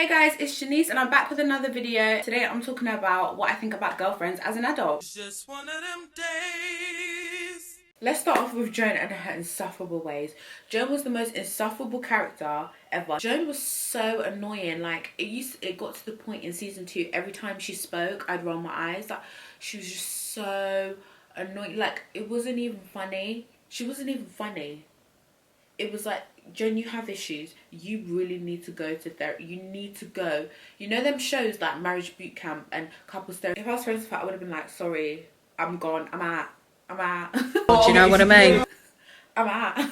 Hey guys, it's Jheniecee and I'm back with another video. Today I'm talking about what I think about girlfriends as an adult. It's just one of them days. Let's start off with Joan and her insufferable ways. Joan was the most insufferable character ever. Joan was so annoying. Like it got to the point in season 2, every time she spoke, I'd roll my eyes. Like she was just so annoying. Like it wasn't even funny. She wasn't even funny. It was like, Joan, you have issues. You really need to go to therapy. You need to go. You know them shows like Marriage Boot Camp and Couples Therapy? If I was friends with her, I would have been like, sorry, I'm gone. I'm out. Do you know what I mean? I'm out.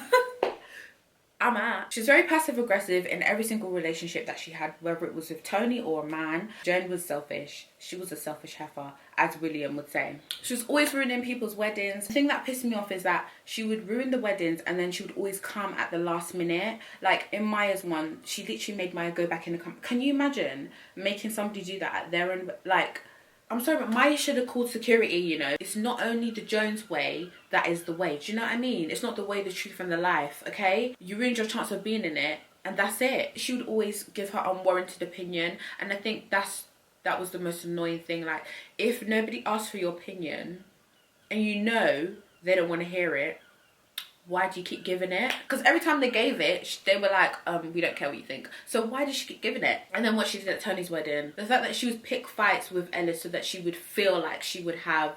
I'm out. She's very passive aggressive in every single relationship that she had, whether it was with Toni or a man. Joan was selfish. She was a selfish heifer, as William would say. She was always ruining people's weddings. The thing that pissed me off is that she would ruin the weddings and then she would always come at the last minute. Like in Maya's one, she literally made Maya go back in the company. Can you imagine making somebody do that at their own, like, I'm sorry, but Maya should have called security, you know. It's not only the Jones way that is the way. Do you know what I mean? It's not the way, the truth, and the life, okay? You ruined your chance of being in it, and that's it. She would always give her unwarranted opinion, and I think that was the most annoying thing. Like, if nobody asks for your opinion, and you know they don't want to hear it, why do you keep giving it? Because every time they gave it, they were like, we don't care what you think. So why did she keep giving it? And then what she did at Toni's wedding, the fact that she would pick fights with Ellis so that she would feel like she would have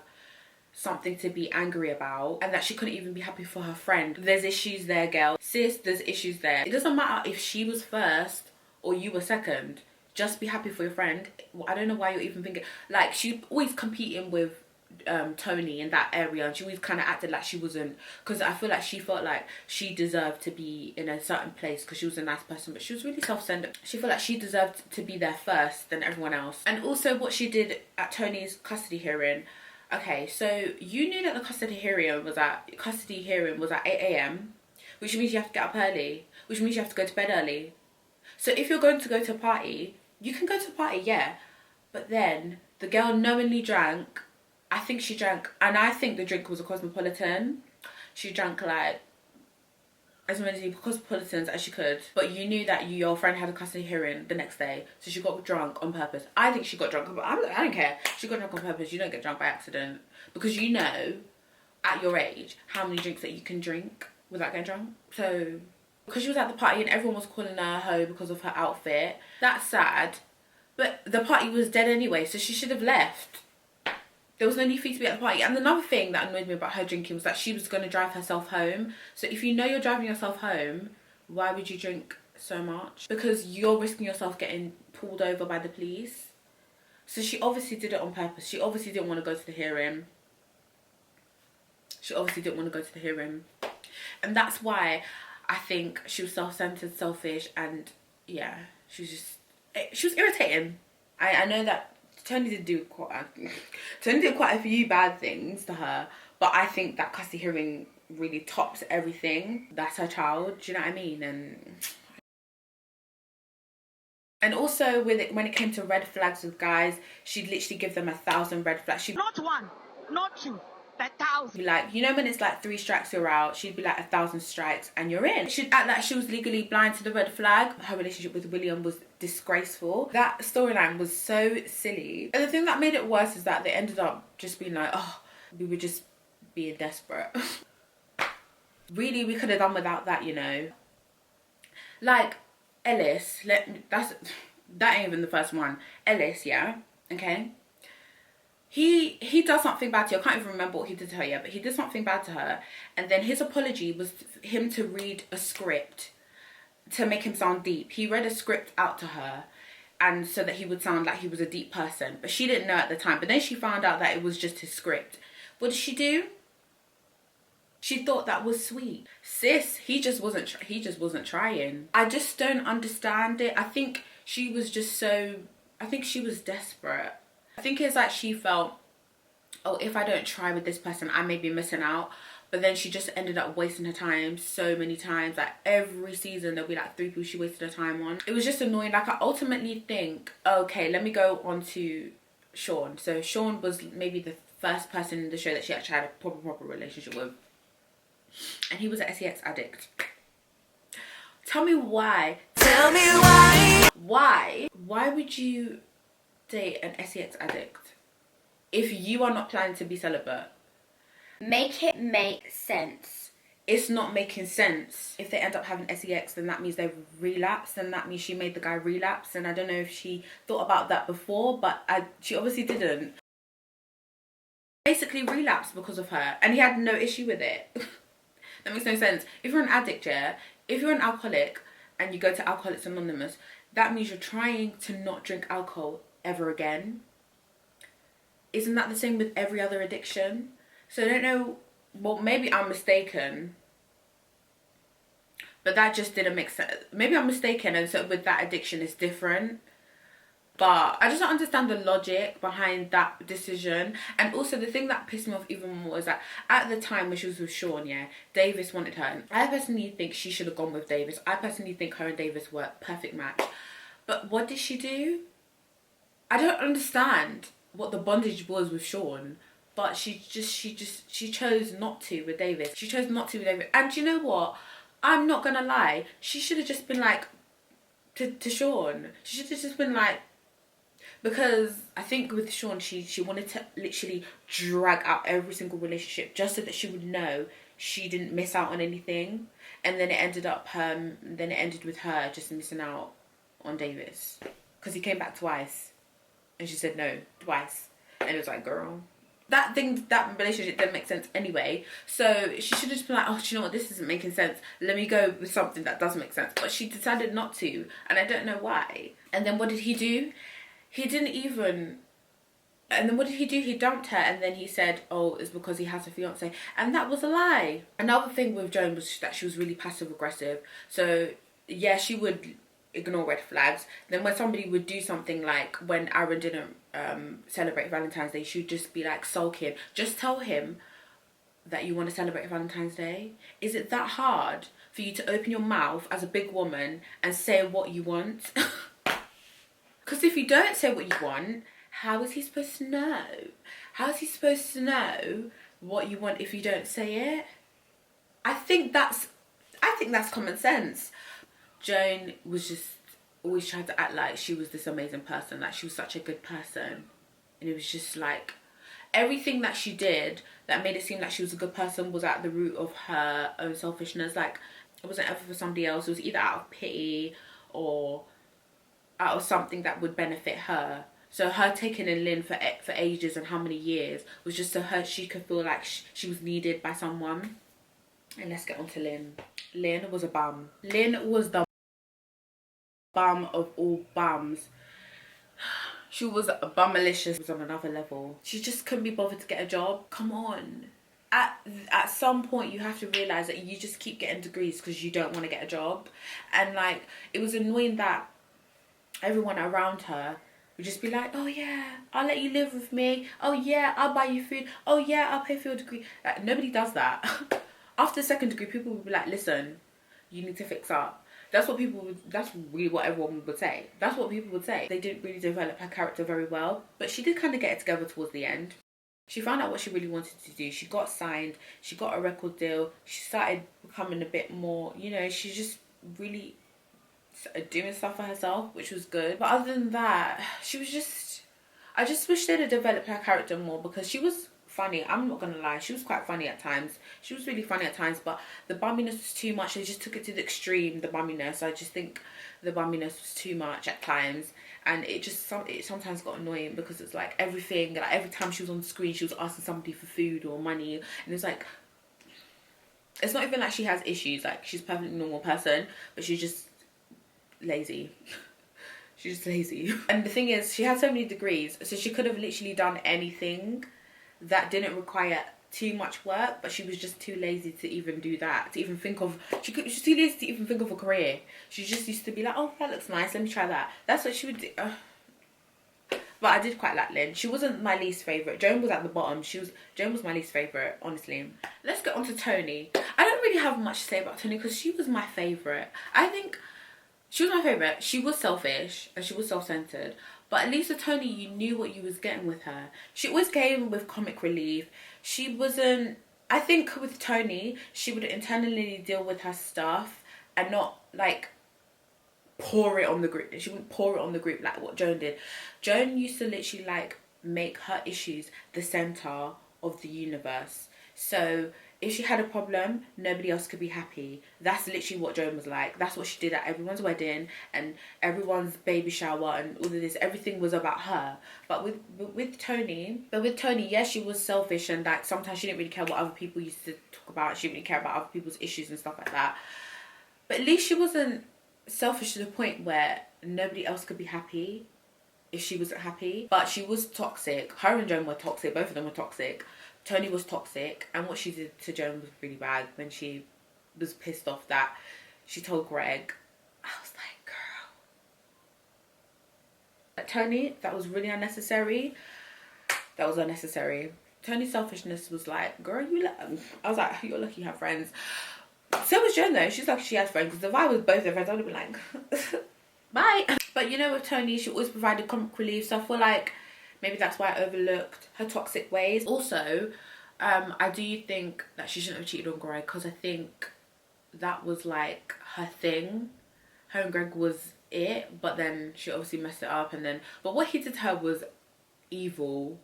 something to be angry about, and that she couldn't even be happy for her friend. There's issues there, girl. Sis, there's issues there. It doesn't matter if she was first or you were second. Just be happy for your friend. I don't know why you're even thinking, like, she's always competing with Toni in that area, and she always kind of acted like she wasn't, because I feel like she felt like she deserved to be in a certain place because she was a nice person, but she was really self-centered. She felt like she deserved to be there first than everyone else. And also what she did at Toni's custody hearing. Okay, so you knew that the custody hearing was at 8 AM, which means you have to get up early, which means you have to go to bed early. So if you're going to go to a party, you can go to a party, yeah, but then the girl knowingly drank. I think she drank, and I think the drink was a Cosmopolitan. She drank like as many Cosmopolitans as she could. But you knew that your friend had a custody hearing the next day, so she got drunk on purpose. I think she got drunk, but I don't care. She got drunk on purpose. You don't get drunk by accident, because you know at your age how many drinks that you can drink without getting drunk. So because she was at the party and everyone was calling her a hoe because of her outfit, that's sad. But the party was dead anyway, so she should have left. There was no need for you to be at the party. And another thing that annoyed me about her drinking was that she was going to drive herself home. So if you know you're driving yourself home, why would you drink so much? Because you're risking yourself getting pulled over by the police. So she obviously did it on purpose. She obviously didn't want to go to the hearing. And that's why I think she was self-centered, selfish, and yeah, she was irritating. I know that Toni did quite a few bad things to her, but I think that custody hearing really tops everything. That's her child, do you know what I mean? And also when it came to red flags with guys, she'd literally give them 1,000 red flags. Not one, not two, but 1,000. Be like, you know when it's like 3 strikes you're out, she'd be like 1,000 strikes and you're in. She'd act like she was legally blind to the red flag. Her relationship with William was disgraceful. That storyline was so silly. And the thing that made it worse is that they ended up just being like, oh, we were just being desperate. Really, we could have done without that, you know. Like Ellis, that ain't even the first one. Ellis, yeah, okay. He does something bad to her. I can't even remember what he did to her yet, but he did something bad to her. And then his apology was him to read a script to make him sound deep. He read a script out to her, and so that he would sound like he was a deep person. But she didn't know at the time. But then she found out that it was just his script. What did she do? She thought that was sweet. Sis, he just wasn't trying. I just don't understand it. I think she was desperate. I think it's like she felt, oh, if I don't try with this person, I may be missing out. But then she just ended up wasting her time so many times. Like every season there'll be like 3 people she wasted her time on. It was just annoying. Like I ultimately think, okay, let me go on to Sean. So Sean was maybe the first person in the show that she actually had a proper relationship with. And he was an sex addict. Tell me why. Tell me why. why would you date an sex addict if you are not planning to be celibate? Make it make sense. It's not making sense. If they end up having sex, then that means they've relapsed, and that means she made the guy relapse. And I don't know if she thought about that before, but she obviously didn't. Basically relapsed because of her, and he had no issue with it. That makes no sense. If you're an addict, yeah, if you're an alcoholic and you go to Alcoholics Anonymous, that means you're trying to not drink alcohol ever again. Isn't that the same with every other addiction? So I don't know, well, maybe I'm mistaken, but that just didn't make sense. Maybe I'm mistaken, and so with that addiction it's different. But I just don't understand the logic behind that decision. And also the thing that pissed me off even more is that at the time when she was with Sean, yeah, Davis wanted her. And I personally think she should have gone with Davis. I personally think her and Davis were a perfect match. But what did she do? I don't understand what the bondage was with Sean. But she chose not to with Davis. She chose not to with Davis. And you know what? I'm not gonna lie. She should have just been like, to Sean. She should have just been like, because I think with Sean, she wanted to literally drag out every single relationship just so that she would know she didn't miss out on anything. And then it ended with her just missing out on Davis. Because he came back twice. And she said no, twice. And it was like, girl, that relationship didn't make sense anyway. So she should have just been like, oh, do you know what, this isn't making sense. Let me go with something that does make sense. But she decided not to. And I don't know why. And then what did he do? He didn't even... And then what did he do? He dumped her, and then he said, oh, it's because he has a fiance. And that was a lie. Another thing with Joan was that she was really passive-aggressive. So, yeah, she would ignore red flags. Then when somebody would do something, like when Aaron didn't celebrate Valentine's Day, she would just be like sulking. Just tell him that you want to celebrate Valentine's Day. Is it that hard for you to open your mouth as a big woman and say what you want? Because if you don't say what you want, how is he supposed to know? How is he supposed to know what you want if you don't say it? I think that's common sense. Joan was just always trying to act like she was this amazing person, like she was such a good person. And it was just like, everything that she did that made it seem like she was a good person was at the root of her own selfishness. Like, it wasn't ever for somebody else. It was either out of pity or out of something that would benefit her. So her taking in Lynn for ages and how many years was just so she could feel like she was needed by someone. And let's get on to Lynn. Lynn was a bum. Lynn was the bum of all bums. She was bum-malicious. She was on another level. She just couldn't be bothered to get a job. Come on. At some point you have to realise that you just keep getting degrees because you don't want to get a job. And like, it was annoying that everyone around her would just be like, oh yeah, I'll let you live with me. Oh yeah, I'll buy you food. Oh yeah, I'll pay for your degree. Like, nobody does that. After the second degree, people would be like, listen, you need to fix up. That's really what everyone would say. That's what people would say. They didn't really develop her character very well, but she did kind of get it together towards the end. She found out what she really wanted to do. She got signed. She got a record deal. She started becoming a bit more, you know, she just really doing stuff for herself, which was good. But other than that, she was just... I just wish they'd have developed her character more, because she was funny. I'm not gonna lie, she was quite funny at times. She was really funny at times, but the bumminess was too much. They just took it to the extreme, the bumminess. I just think the bumminess was too much at times, and it sometimes got annoying, because it's like everything, like every time she was on the screen, she was asking somebody for food or money, and it's like, it's not even like she has issues. Like, she's a perfectly normal person, but she's just lazy. She's just lazy. And the thing is, she had so many degrees, so she could have literally done anything that didn't require too much work, but she was just too lazy to even do that, to even think of... She's too lazy to even think of a career. She just used to be like, oh, that looks nice, let me try that. That's what she would do. But I did quite like Lynn. She wasn't my least favourite. Joan was at the bottom. Joan was my least favourite, honestly. Let's get on to Toni. I don't really have much to say about Toni, because she was my favourite. I think she was my favourite. She was selfish and she was self-centered. But at least with Toni, you knew what you was getting with her. She always came with comic relief. She wasn't... I think with Toni, she would internally deal with her stuff and not, like, pour it on the group. She wouldn't pour it on the group like what Joan did. Joan used to literally like make her issues the center of the universe. So if she had a problem, nobody else could be happy. That's literally what Joan was like. That's what she did at everyone's wedding and everyone's baby shower and all of this. Everything was about her. But with Toni, yes, she was selfish and like sometimes she didn't really care what other people used to talk about. She didn't really care about other people's issues and stuff like that. But at least she wasn't selfish to the point where nobody else could be happy if she wasn't happy. But she was toxic. Her and Joan were toxic. Both of them were toxic. Toni was toxic, and what she did to Joan was really bad. When she was pissed off that she told Greg, I was like, girl, Toni, that was really unnecessary. That was unnecessary. Toni's selfishness was like, girl, I was like, you're lucky you have friends. So was Joan though. She's like, she has friends, because if I was both their friends, I would have been like, bye. But you know, with Toni, she always provided comic relief, so I feel like maybe that's why I overlooked her toxic ways. Also, I do think that she shouldn't have cheated on Greg, because I think that was like her thing. Her and Greg was it, but then she obviously messed it up, and then, but what he did to her was evil.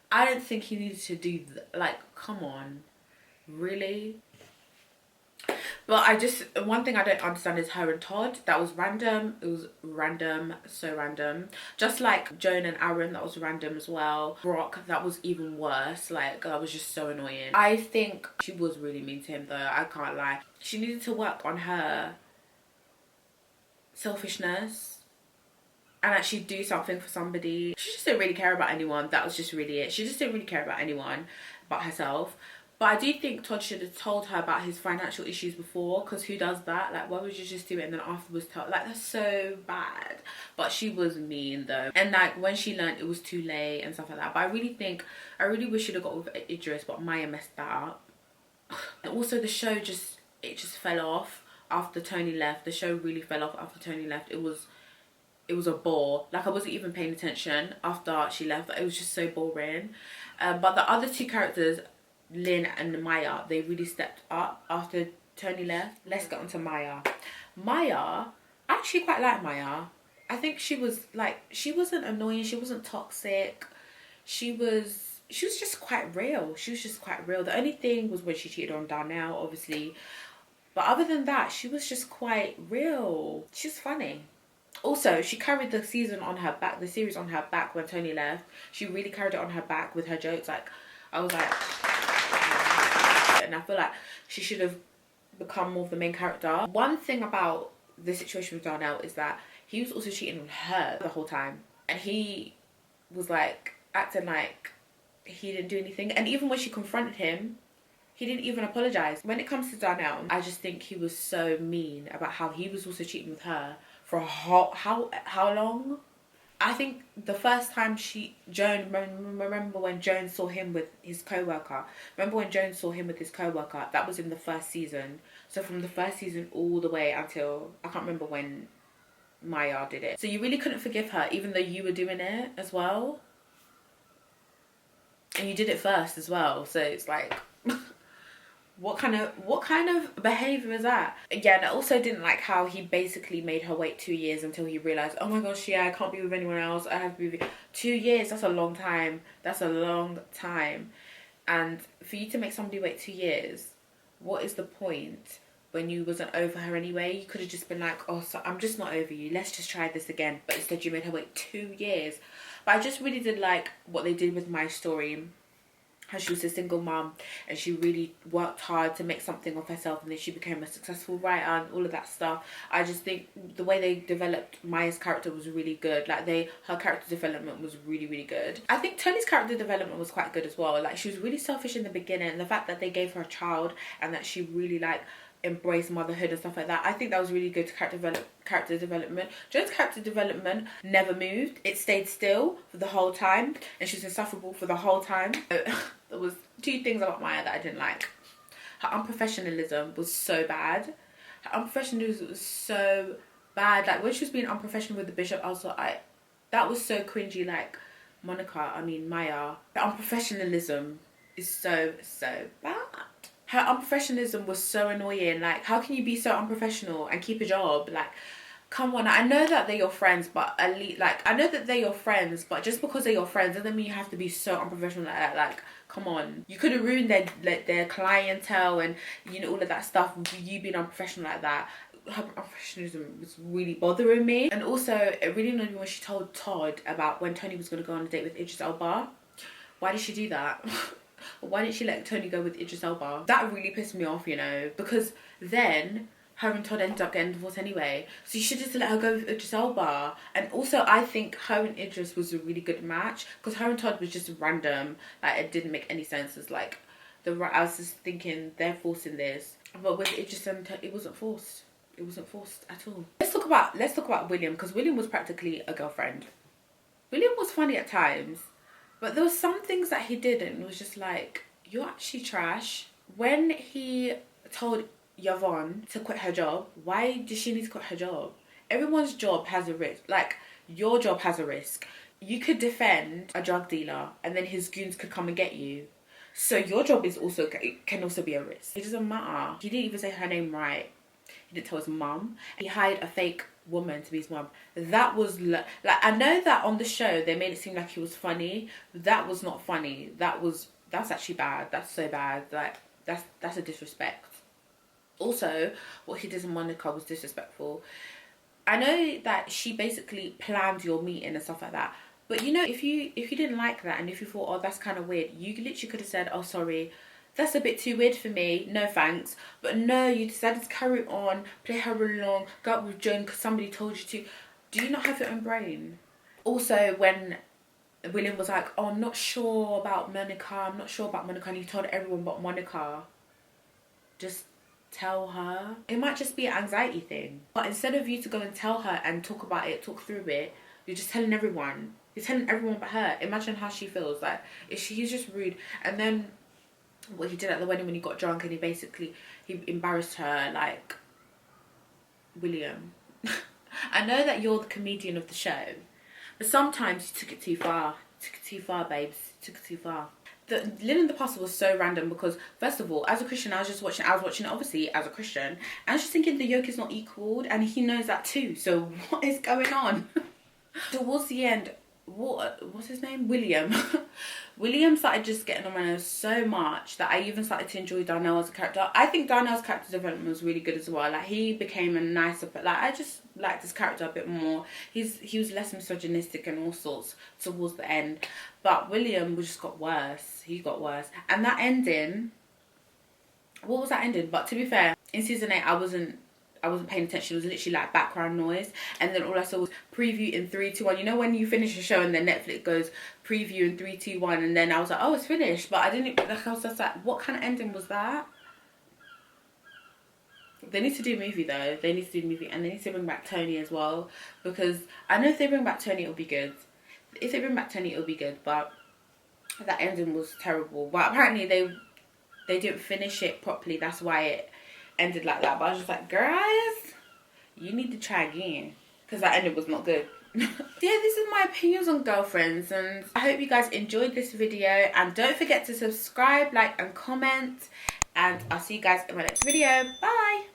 I don't think he needed to do that. Like, come on, really? But one thing I don't understand is her and Todd. That was random. It was random, so random. Just like Joan and Aaron, that was random as well. Brock, that was even worse. Like, that was just so annoying. I think she was really mean to him though, I can't lie. She needed to work on her selfishness and actually do something for somebody. She just didn't really care about anyone. That was just really it. She just didn't really care about anyone but herself. But I do think Todd should have told her about his financial issues before, because who does that? Like, why would you just do it and then afterwards tell? Like, that's so bad. But she was mean though. And like, when she learned, it was too late and stuff like that. But I really wish she'd have got with Idris, but Maya messed that up. And also the show just fell off after Toni left. The show really fell off after Toni left. It was a bore. Like, I wasn't even paying attention after she left. It was just so boring. But the other two characters, Lynn and Maya, they really stepped up after Toni left. Let's get on to Maya. I actually quite like Maya. I think she was like, she wasn't annoying, she wasn't toxic. She was just quite real. She was just quite real. The only thing was when she cheated on Darnell, obviously. But other than that, she was just quite real. She's funny. Also, she carried the series on her back when Toni left. She really carried it on her back with her jokes. Like, I was like, and I feel like she should have become more of the main character. One thing about the situation with Darnell is that he was also cheating on her the whole time, and he was like acting like he didn't do anything. And even when she confronted him, he didn't even apologize. When it comes to Darnell, I just think he was so mean about how he was also cheating with her for how long? I think the first time Joan, remember when Joan saw him with his co-worker? Remember when Joan saw him with his co-worker? That was in the first season. So from the first season all the way until, I can't remember when Maya did it. So you really couldn't forgive her, even though you were doing it as well. And you did it first as well. So it's like, what kind of behavior is that? Again, I also didn't like how he basically made her wait 2 years until he realized, oh my gosh, yeah, I can't be with anyone else. I have to be with 2 years. That's a long time. That's a long time. And for you to make somebody wait 2 years, what is the point when you wasn't over her anyway? You could have just been like, oh, so I'm just not over you. Let's just try this again. But instead you made her wait 2 years. But I just really did like what they did with my story. How she was a single mom and she really worked hard to make something of herself, and then she became a successful writer and all of that stuff. I just think the way they developed Maya's character was really good. Like, her character development was really, really good. I think Toni's character development was quite good as well. Like, she was really selfish in the beginning, and the fact that they gave her a child and that she really like embrace motherhood and stuff like that, I think that was really good character development. Joan's character development never moved. It stayed still for the whole time, and she was insufferable for the whole time. There was 2 things about Maya that I didn't like. Her unprofessionalism was so bad. Like, when she was being unprofessional with the bishop, I was like, that was so cringy. Like, Maya, the unprofessionalism is so bad. Her unprofessionalism was so annoying. Like, how can you be so unprofessional and keep a job? Like, come on, I know that they're your friends, but at least, like, I know that they're your friends, but just because they're your friends doesn't mean you have to be so unprofessional like that. Like, come on. You could have ruined their clientele and, you know, all of that stuff with you being unprofessional like that. Her unprofessionalism was really bothering me. And also, it really annoyed me when she told Todd about when Toni was going to go on a date with Idris Elba. Why did she do that? Why didn't she let Toni go with Idris Elba? That really pissed me off, you know, because then her and Todd ended up getting divorced anyway. So you should just let her go with Idris Elba. And also, I think her and Idris was a really good match, because her and Todd was just random. Like, it didn't make any sense. It's like, I was just thinking, they're forcing this. But with Idris and Todd, it wasn't forced. It wasn't forced at all. Let's talk about William, because William was practically a girlfriend. William was funny at times, but there were some things that he did and it was just like, you're actually trash. When he told Yvonne to quit her job, why does she need to quit her job? Everyone's job has a risk. Like, your job has a risk. You could defend a drug dealer and then his goons could come and get you. So your job is also can also be a risk. It doesn't matter. He didn't even say her name right. He didn't tell his mum. He hired a fake woman to be his mum. That was like, I know that on the show they made it seem like he was funny. That was not funny. That's actually bad. That's so bad. Like, that's a disrespect. Also, what he did in Monica was disrespectful. I know that she basically planned your meeting and stuff like that, but you know, if you didn't like that and if you thought, oh, that's kind of weird, you literally could have said, oh, sorry, that's a bit too weird for me, no thanks. But no, you decided to carry on, play her along, go out with Joan because somebody told you to. Do you not have your own brain? Also, when William was like, oh, I'm not sure about Monica, and he told everyone but Monica, just tell her. It might just be an anxiety thing. But instead of you to go and tell her and talk about it, talk through it, you're just telling everyone. You're telling everyone but her. Imagine how she feels. Like, he's just rude. And then what he did at the wedding when he got drunk and he embarrassed her, like, William. I know that you're the comedian of the show, but sometimes you took it too far. You took it too far, babes. You took it too far. The Lynn and the Pastor was so random because, first of all, as a Christian, I was watching it obviously as a Christian, and I was just thinking the yoke is not equaled, and he knows that too. So what is going on? Towards the end, what's his name? William. William started just getting on my nerves so much that I even started to enjoy Darnell as a character. I think Darnell's character development was really good as well. Like, he became a nicer, but like, I just liked his character a bit more. He was less misogynistic and all sorts towards the end. But William just got worse. He got worse. And that ending, what was that ending? But to be fair, in season 8, I wasn't paying attention. It was literally like background noise, and then all I saw was preview in 3, 2, 1. You know when you finish a show and then Netflix goes preview in 3, 2, 1, and then I was like, oh, it's finished. But I didn't, like, I was just like, what kind of ending was that? They need to do a movie though. They need to do a movie, and they need to bring back Toni as well, because I know if they bring back Toni, it'll be good. If they bring back Toni, it'll be good. But that ending was terrible. But apparently they didn't finish it properly. That's why it ended like that. But I was just like, guys, you need to try again, because that ending was not good. Yeah, this is my opinions on girlfriends, and I hope you guys enjoyed this video, and don't forget to subscribe, like and comment, and I'll see you guys in my next video. Bye.